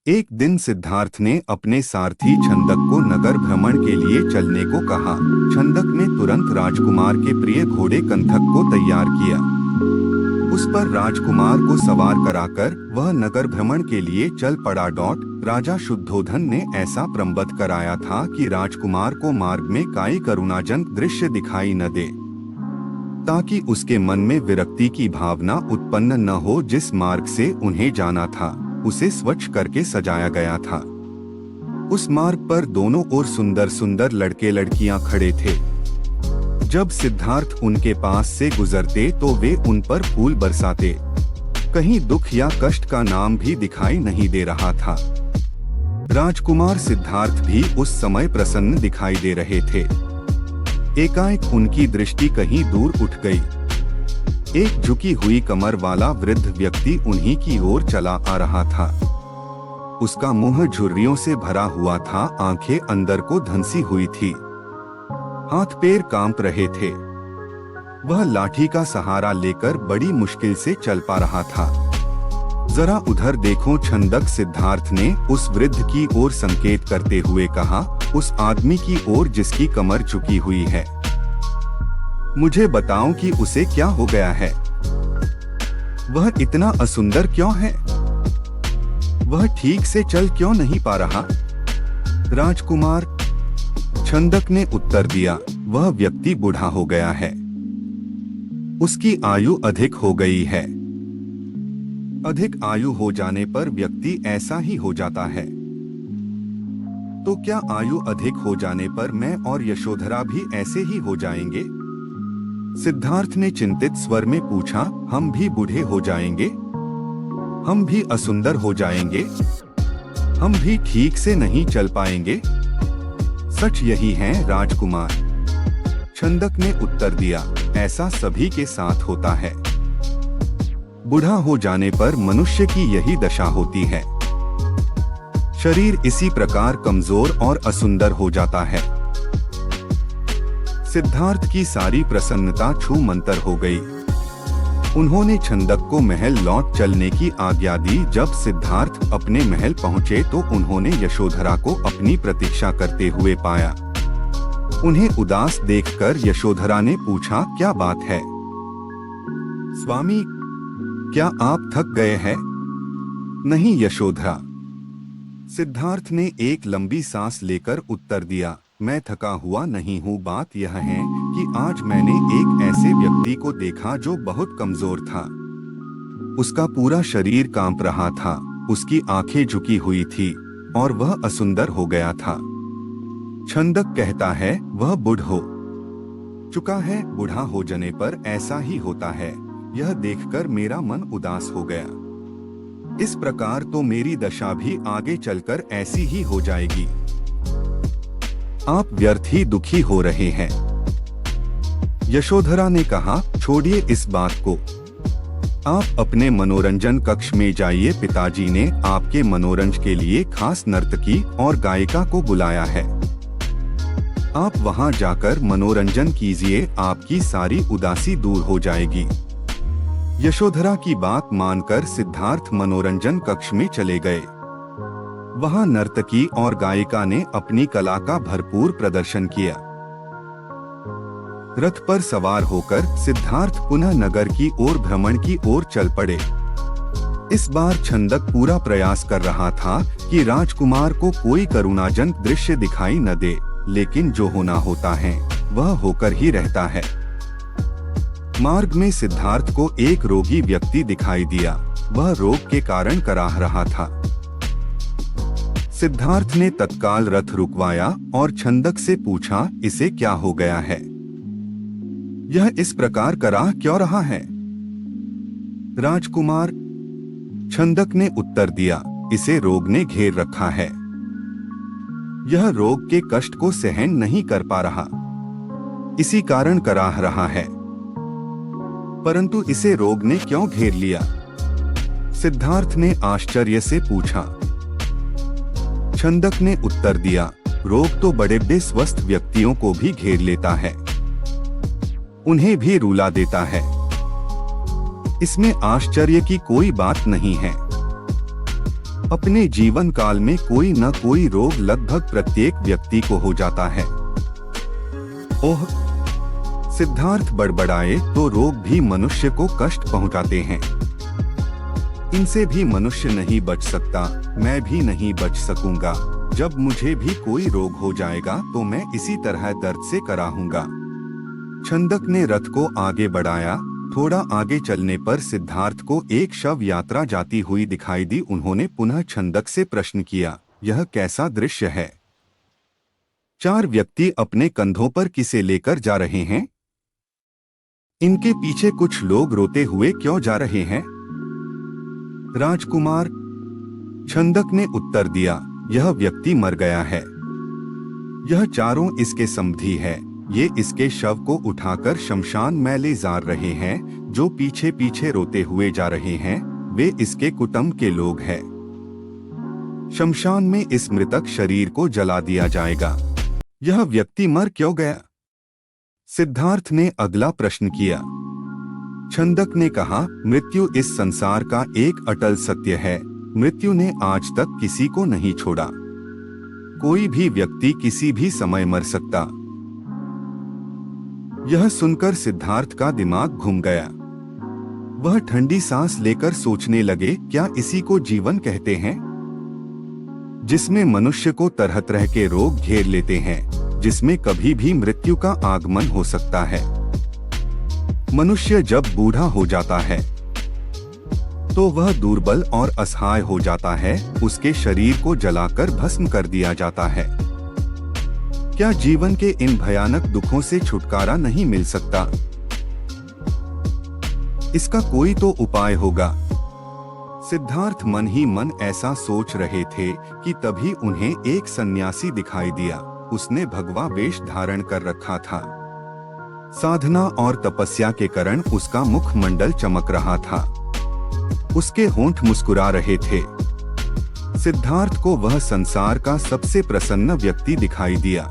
एक दिन सिद्धार्थ ने अपने सारथी छंदक को नगर भ्रमण के लिए चलने को कहा। छंदक ने तुरंत राजकुमार के प्रिय घोड़े कंथक को तैयार किया। उस पर राजकुमार को सवार कराकर वह नगर भ्रमण के लिए चल पड़ा। राजा शुद्धोधन ने ऐसा प्रबंध कराया था कि राजकुमार को मार्ग में कोई करुणाजनक दृश्य दिखाई न दे, ताकि उसके मन में विरक्ति की भावना उत्पन्न न हो। जिस मार्ग से उन्हें जाना था उसे स्वच्छ करके सजाया गया था। उस मार्ग पर दोनों ओर सुंदर सुंदर लड़के लड़कियां खड़े थे। जब सिद्धार्थ उनके पास से गुजरते तो वे उन पर फूल बरसाते। कहीं दुख या कष्ट का नाम भी दिखाई नहीं दे रहा था। राजकुमार सिद्धार्थ भी उस समय प्रसन्न दिखाई दे रहे थे। एकाएक उनकी दृष्टि कहीं दूर उठ गई। एक झुकी हुई कमर वाला वृद्ध व्यक्ति उन्हीं की ओर चला आ रहा था। उसका मुंह झुर्रियों से भरा हुआ था, आंखें अंदर को धंसी हुई थी, हाथ पैर कांप रहे थे। वह लाठी का सहारा लेकर बड़ी मुश्किल से चल पा रहा था। जरा उधर देखो, छंदक सिद्धार्थ ने उस वृद्ध की ओर संकेत करते हुए कहा, उस आदमी की ओर जिसकी कमर झुकी हुई है। मुझे बताओ कि उसे क्या हो गया है? वह इतना असुंदर क्यों है? वह ठीक से चल क्यों नहीं पा रहा? राजकुमार, छंदक ने उत्तर दिया, वह व्यक्ति बूढ़ा हो गया है। उसकी आयु अधिक हो गई है। अधिक आयु हो जाने पर व्यक्ति ऐसा ही हो जाता है। तो क्या आयु अधिक हो जाने पर मैं और यशोधरा भी ऐसे ही हो जाएंगे? सिद्धार्थ ने चिंतित स्वर में पूछा, हम भी बूढ़े हो जाएंगे? हम भी असुंदर हो जाएंगे? हम भी ठीक से नहीं चल पाएंगे? सच यही है राजकुमार, छंदक ने उत्तर दिया, ऐसा सभी के साथ होता है। बूढ़ा हो जाने पर मनुष्य की यही दशा होती है। शरीर इसी प्रकार कमजोर और असुंदर हो जाता है। सिद्धार्थ की सारी प्रसन्नता छू मंतर हो गई। उन्होंने छंदक को महल लौट चलने की आज्ञा दी। जब सिद्धार्थ अपने महल पहुंचे तो उन्होंने यशोधरा को अपनी प्रतीक्षा करते हुए पाया। उन्हें उदास देखकर यशोधरा ने पूछा, क्या बात है? स्वामी, क्या आप थक गए हैं? नहीं यशोधरा, सिद्धार्थ ने एक लंबी सांस लेकर उत्तर दिया, मैं थका हुआ नहीं हूँ। बात यह है कि आज मैंने एक ऐसे व्यक्ति को देखा जो बहुत कमजोर था। उसका पूरा शरीर कांप रहा था, उसकी आंखें झुकी हुई थी और वह असुंदर हो गया था। छंदक कहता है वह बूढ़ हो चुका है। बूढ़ा हो जाने पर ऐसा ही होता है। यह देखकर मेरा मन उदास हो गया। इस प्रकार तो मेरी दशा भी आगे चलकर ऐसी ही हो जाएगी। आप व्यर्थ ही दुखी हो रहे हैं। यशोधरा ने कहा, छोड़िए इस बात को, आप अपने मनोरंजन कक्ष में जाइए। पिताजी ने आपके मनोरंजन के लिए खास नर्तकी और गायिका को बुलाया है। आप वहां जाकर मनोरंजन कीजिए, आपकी सारी उदासी दूर हो जाएगी। यशोधरा की बात मानकर सिद्धार्थ मनोरंजन कक्ष में चले गए। वहां नर्तकी और गायिका ने अपनी कला का भरपूर प्रदर्शन किया। रथ पर सवार होकर सिद्धार्थ पुनः नगर की ओर भ्रमण की ओर चल पड़े। इस बार छंदक पूरा प्रयास कर रहा था कि राजकुमार को कोई करुणाजनक दृश्य दिखाई न दे, लेकिन जो होना होता है वह होकर ही रहता है। मार्ग में सिद्धार्थ को एक रोगी व्यक्ति दिखाई दिया। वह रोग के कारण कराह रहा था। सिद्धार्थ ने तत्काल रथ रुकवाया और छंदक से पूछा, इसे क्या हो गया है? यह इस प्रकार कराह क्यों रहा है? राजकुमार, छंदक ने उत्तर दिया, इसे रोग ने घेर रखा है। यह रोग के कष्ट को सहन नहीं कर पा रहा, इसी कारण कराह रहा है। परंतु इसे रोग ने क्यों घेर लिया? सिद्धार्थ ने आश्चर्य से पूछा। छंदक ने उत्तर दिया, रोग तो बड़े बेस्वस्थ व्यक्तियों को भी घेर लेता है, उन्हें भी रुला देता है। इसमें आश्चर्य की कोई बात नहीं है। अपने जीवन काल में कोई न कोई रोग लगभग प्रत्येक व्यक्ति को हो जाता है। ओह! सिद्धार्थ बड़बड़ाए तो रोग भी मनुष्य को कष्ट पहुंचाते हैं। इनसे भी मनुष्य नहीं बच सकता, मैं भी नहीं बच सकूंगा। जब मुझे भी कोई रोग हो जाएगा तो मैं इसी तरह दर्द से कराहूंगा। छंदक ने रथ को आगे बढ़ाया। थोड़ा आगे चलने पर सिद्धार्थ को एक शव यात्रा जाती हुई दिखाई दी। उन्होंने पुनः छंदक से प्रश्न किया, यह कैसा दृश्य है? 4 व्यक्ति अपने कंधों पर किसे लेकर जा रहे हैं? इनके पीछे कुछ लोग रोते हुए क्यों जा रहे हैं? राजकुमार, छंदक ने उत्तर दिया, यह व्यक्ति मर गया है। यह चारों इसके समधी है। ये इसके शव को उठाकर शमशान में ले जा रहे हैं। जो पीछे पीछे रोते हुए जा रहे हैं वे इसके कुटुंब के लोग हैं। शमशान में इस मृतक शरीर को जला दिया जाएगा। यह व्यक्ति मर क्यों गया? सिद्धार्थ ने अगला प्रश्न किया। छंदक ने कहा, मृत्यु इस संसार का एक अटल सत्य है। मृत्यु ने आज तक किसी को नहीं छोड़ा। कोई भी व्यक्ति किसी भी समय मर सकता। यह सुनकर सिद्धार्थ का दिमाग घूम गया। वह ठंडी सांस लेकर सोचने लगे, क्या इसी को जीवन कहते हैं? जिसमें मनुष्य को तरह तरह के रोग घेर लेते हैं, जिसमें कभी भी मृत्यु का आगमन हो सकता है। मनुष्य जब बूढ़ा हो जाता है तो वह दुर्बल और असहाय हो जाता है। उसके शरीर को जलाकर भस्म कर दिया जाता है। क्या जीवन के इन भयानक दुखों से छुटकारा नहीं मिल सकता? इसका कोई तो उपाय होगा। सिद्धार्थ मन ही मन ऐसा सोच रहे थे कि तभी उन्हें एक सन्यासी दिखाई दिया। उसने भगवा वेश धारण कर रखा था। साधना और तपस्या के कारण उसका मुखमंडल चमक रहा था। उसके होंठ मुस्कुरा रहे थे। सिद्धार्थ को वह संसार का सबसे प्रसन्न व्यक्ति दिखाई दिया।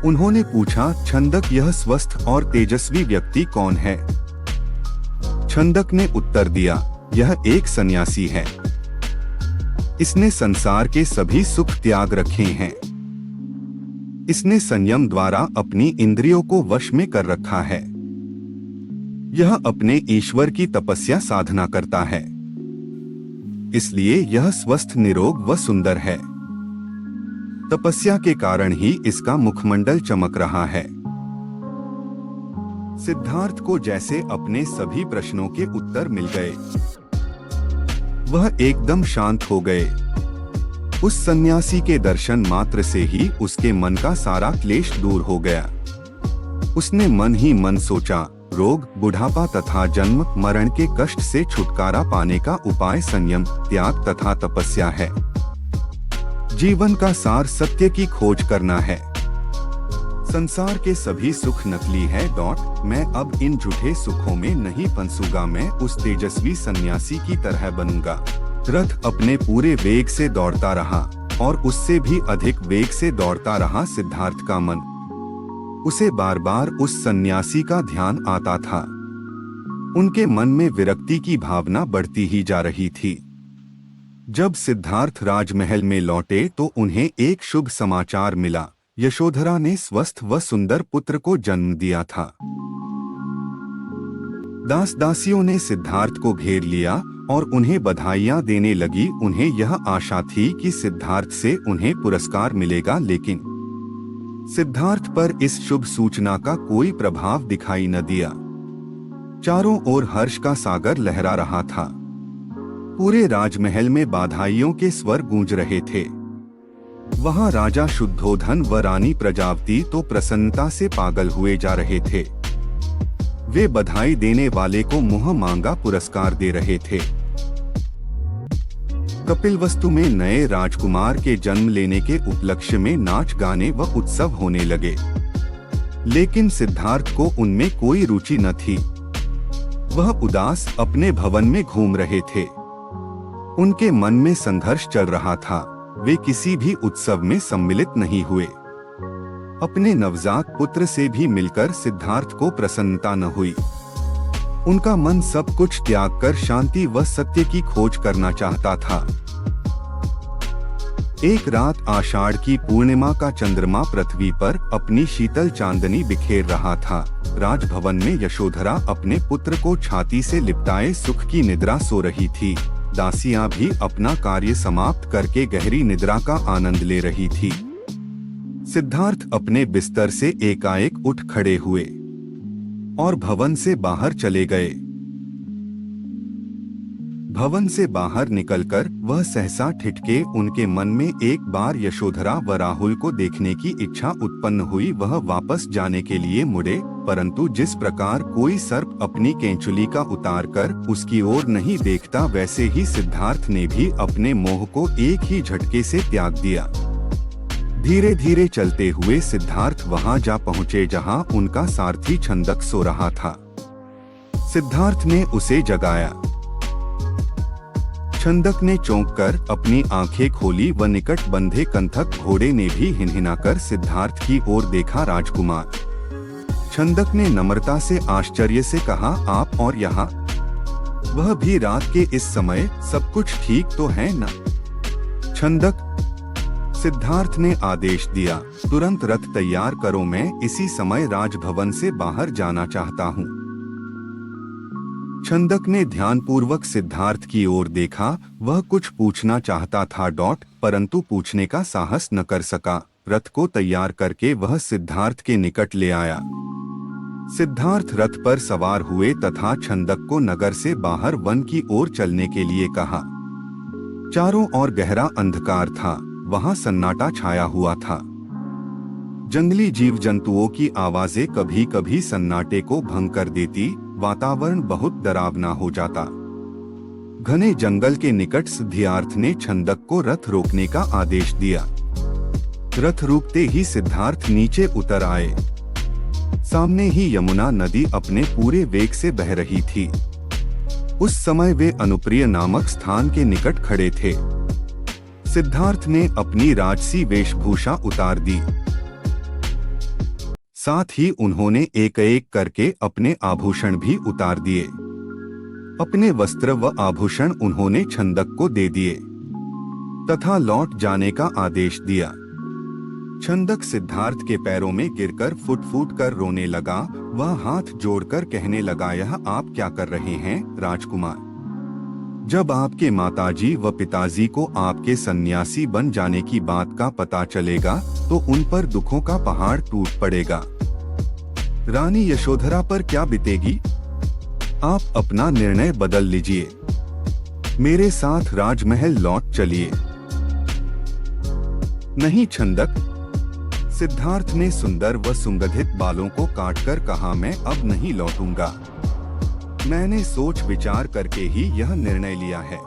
उन्होंने पूछा, छंदक, यह स्वस्थ और तेजस्वी व्यक्ति कौन है? छंदक ने उत्तर दिया, यह एक सन्यासी है। इसने संसार के सभी सुख त्याग रखे हैं। इसने संयम द्वारा अपनी इंद्रियों को वश में कर रखा है। यह अपने ईश्वर की तपस्या साधना करता है। इसलिए यह स्वस्थ, निरोग व सुंदर है। तपस्या के कारण ही इसका मुखमंडल चमक रहा है। सिद्धार्थ को जैसे अपने सभी प्रश्नों के उत्तर मिल गए। वह एकदम शांत हो गए। उस सन्यासी के दर्शन मात्र से ही उसके मन का सारा क्लेश दूर हो गया। उसने मन ही मन सोचा, रोग, बुढ़ापा तथा जन्म मरण के कष्ट से छुटकारा पाने का उपाय संयम, त्याग तथा तपस्या है। जीवन का सार सत्य की खोज करना है। संसार के सभी सुख नकली है। मैं अब इन झूठे सुखों में नहीं फंसूंगा। मैं उस तेजस्वी सन्यासी की तरह बनूंगा। रथ अपने पूरे वेग से दौड़ता रहा और उससे भी अधिक वेग से दौड़ता रहा। सिद्धार्थ का मन, उसे बार बार उस सन्यासी का ध्यान आता था। उनके मन में विरक्ति की भावना बढ़ती ही जा रही थी। जब सिद्धार्थ राजमहल में लौटे तो उन्हें एक शुभ समाचार मिला। यशोधरा ने स्वस्थ व सुंदर पुत्र को जन्म दिया था। दास दासियों ने सिद्धार्थ को घेर लिया और उन्हें बधाइयां देने लगी। उन्हें यह आशा थी कि सिद्धार्थ से उन्हें पुरस्कार मिलेगा, लेकिन सिद्धार्थ पर इस शुभ सूचना का कोई प्रभाव दिखाई न दिया। चारों ओर हर्ष का सागर लहरा रहा था। पूरे राजमहल में बधाइयों के स्वर गूंज रहे थे। वहां राजा शुद्धोधन व रानी प्रजावती तो प्रसन्नता से पागल हुए जा रहे थे। वे बधाई देने वाले को मुंह मांगा पुरस्कार दे रहे थे। कपिलवस्तु में नए राजकुमार के जन्म लेने के उपलक्ष्य में नाच गाने व उत्सव होने लगे, लेकिन सिद्धार्थ को उनमें कोई रुचि न थी। वह उदास अपने भवन में घूम रहे थे। उनके मन में संघर्ष चल रहा था। वे किसी भी उत्सव में सम्मिलित नहीं हुए। अपने नवजात पुत्र से भी मिलकर सिद्धार्थ को प्रसन्नता न हुई। उनका मन सब कुछ त्याग कर शांति व सत्य की खोज करना चाहता था। एक रात आषाढ़ की पूर्णिमा का चंद्रमा पृथ्वी पर अपनी शीतल चांदनी बिखेर रहा था। राजभवन में यशोधरा अपने पुत्र को छाती से लिपटाए सुख की निद्रा सो रही थी। दासियां भी अपना कार्य समाप्त करके गहरी निद्रा का आनंद ले रही थी। सिद्धार्थ अपने बिस्तर से एकाएक उठ खड़े हुए और भवन से बाहर चले गए। भवन से बाहर निकलकर वह सहसा ठिठके। उनके मन में एक बार यशोधरा व राहुल को देखने की इच्छा उत्पन्न हुई। वह वापस जाने के लिए मुड़े, परंतु जिस प्रकार कोई सर्प अपनी केंचुली का उतारकर उसकी ओर नहीं देखता, वैसे ही सिद्धार्थ ने भी अपने मोह को एक ही झटके से त्याग दिया। धीरे धीरे चलते हुए सिद्धार्थ वहां जा पहुंचे जहां उनका सारथी छंदक सो रहा था। सिद्धार्थ ने उसे जगाया। छंदक ने चौंक कर अपनी आंखें खोली व निकट बंधे कंथक घोड़े ने भी हिनहिनाकर सिद्धार्थ की ओर देखा। राजकुमार, छंदक ने नम्रता से आश्चर्य से कहा, आप और यहाँ? वह भी रात के इस समय? सब कुछ ठीक तो है न? छंदक, सिद्धार्थ ने आदेश दिया, तुरंत रथ तैयार करो, मैं इसी समय राजभवन से बाहर जाना चाहता हूँ। छंदक ने ध्यानपूर्वक सिद्धार्थ की ओर देखा। वह कुछ पूछना चाहता था परंतु पूछने का साहस न कर सका। रथ को तैयार करके वह सिद्धार्थ के निकट ले आया। सिद्धार्थ रथ पर सवार हुए तथा छंदक को नगर से बाहर वन की ओर चलने के लिए कहा। चारों ओर गहरा अंधकार था। वहां सन्नाटा छाया हुआ था। जंगली जीव जंतुओं की आवाजें कभी कभी सन्नाटे को भंग कर देती। वातावरण बहुत डरावना हो जाता। घने जंगल के निकट सिद्धार्थ ने छंदक को रथ रोकने का आदेश दिया। रथ रुकते ही सिद्धार्थ नीचे उतर आए। सामने ही यमुना नदी अपने पूरे वेग से बह रही थी। उस समय वे अनुप्रिय नामक स्थान के निकट खड़े थे। सिद्धार्थ ने अपनी राजसी वेशभूषा उतार दी। साथ ही उन्होंने एक एक करके अपने आभूषण भी उतार दिए। अपने वस्त्र व आभूषण उन्होंने छंदक को दे दिए तथा लौट जाने का आदेश दिया। छंदक सिद्धार्थ के पैरों में गिरकर फुट फुट कर रोने लगा। वह हाथ जोड़कर कहने लगा, यह आप क्या कर रहे हैं राजकुमार? जब आपके माताजी व पिताजी को आपके सन्यासी बन जाने की बात का पता चलेगा तो उन पर दुखों का पहाड़ टूट पड़ेगा। रानी यशोधरा पर क्या बीतेगी? आप अपना निर्णय बदल लीजिए। मेरे साथ राजमहल लौट चलिए। नहीं छंदक, सिद्धार्थ ने सुंदर व सुगंधित बालों को काटकर कहा, मैं अब नहीं लौटूंगा। मैंने सोच विचार करके ही यह निर्णय लिया है।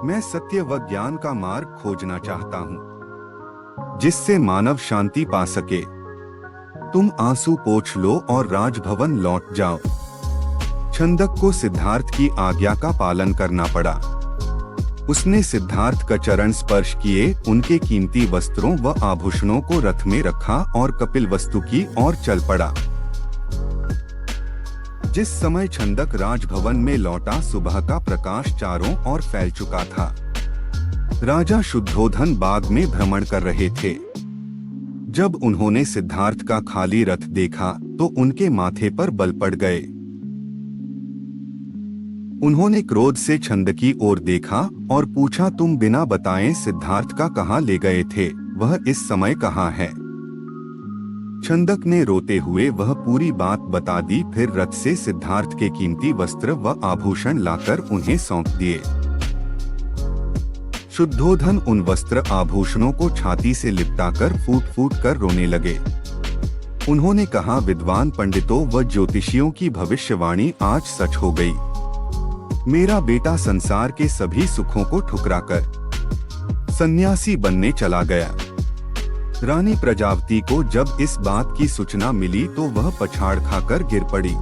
मैं सत्य व ज्ञान का मार्ग खोजना चाहता हूँ जिससे मानव शांति पा सके। तुम आंसू पोंछ लो और राजभवन लौट जाओ। छंदक को सिद्धार्थ की आज्ञा का पालन करना पड़ा। उसने सिद्धार्थ का चरण स्पर्श किए, उनके कीमती वस्त्रों व आभूषणों को रथ में रखा और कपिलवस्तु की ओर चल पड़ा। जिस समय छंदक राजभवन में लौटा, सुबह का प्रकाश चारों ओर फैल चुका था। राजा शुद्धोधन बाग में भ्रमण कर रहे थे। जब उन्होंने सिद्धार्थ का खाली रथ देखा तो उनके माथे पर बल पड़ गए। उन्होंने क्रोध से छंद की ओर देखा और पूछा, तुम बिना बताए सिद्धार्थ का कहाँ ले गए थे? वह इस समय कहाँ है? छंदक ने रोते हुए वह पूरी बात बता दी। फिर रथ से सिद्धार्थ के कीमती वस्त्र व आभूषण लाकर उन्हें सौंप दिए। शुद्धोधन उन वस्त्र आभूषणों को छाती से लिपटाकर फूट फूट कर रोने लगे। उन्होंने कहा, विद्वान पंडितों व ज्योतिषियों की भविष्यवाणी आज सच हो गई। मेरा बेटा संसार के सभी सुखों को ठुकराकर सन्यासी बनने चला गया। रानी प्रजावती को जब इस बात की सूचना मिली तो वह पछाड़ खाकर गिर पड़ी।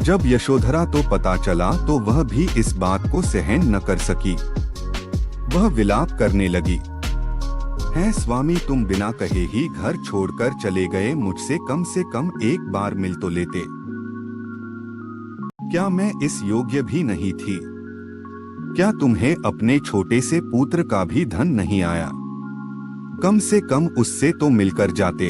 जब यशोधरा तो पता चला तो वह भी इस बात को सहन न कर सकी। वह विलाप करने लगी, है स्वामी, तुम बिना कहे ही घर छोड़कर चले गए। मुझसे कम से कम एक बार मिल तो लेते। क्या मैं इस योग्य भी नहीं थी? क्या तुम्हें अपने छोटे से पुत्र का भी धन नहीं आया? कम से कम उससे तो मिलकर जाते।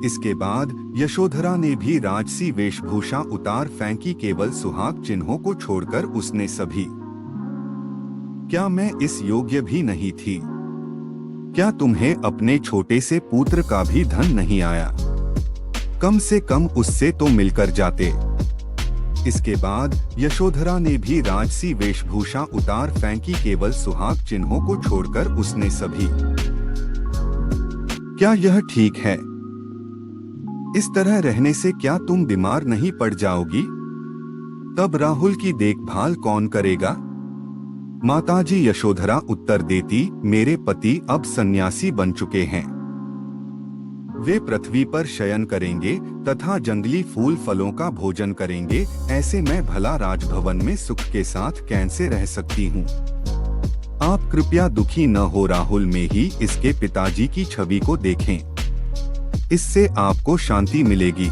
इसके बाद यशोधरा ने भी राजसी वेशभूषा उतार फेंकी, केवल सुहाग चिन्हों को छोड़कर उसने सभी। क्या मैं इस योग्य भी नहीं थी? क्या तुम्हें अपने छोटे से पुत्र का भी धन नहीं आया? कम से कम उससे तो मिलकर जाते। इसके बाद यशोधरा ने भी राजसी वेशभूषा उतार फेंकी, केवल सुहाग चिन्हों को छोड़कर उसने सभी। क्या यह ठीक है? इस तरह रहने से क्या तुम बीमार नहीं पड़ जाओगी? तब राहुल की देखभाल कौन करेगा? माताजी यशोधरा उत्तर देती, मेरे पति अब सन्यासी बन चुके हैं। वे पृथ्वी पर शयन करेंगे तथा जंगली फूल फलों का भोजन करेंगे। ऐसे मैं भला राजभवन में सुख के साथ कैसे रह सकती हूँ? आप कृपया दुखी न हो, राहुल में ही इसके पिताजी की छवि को देखें। इससे आपको शांति मिलेगी।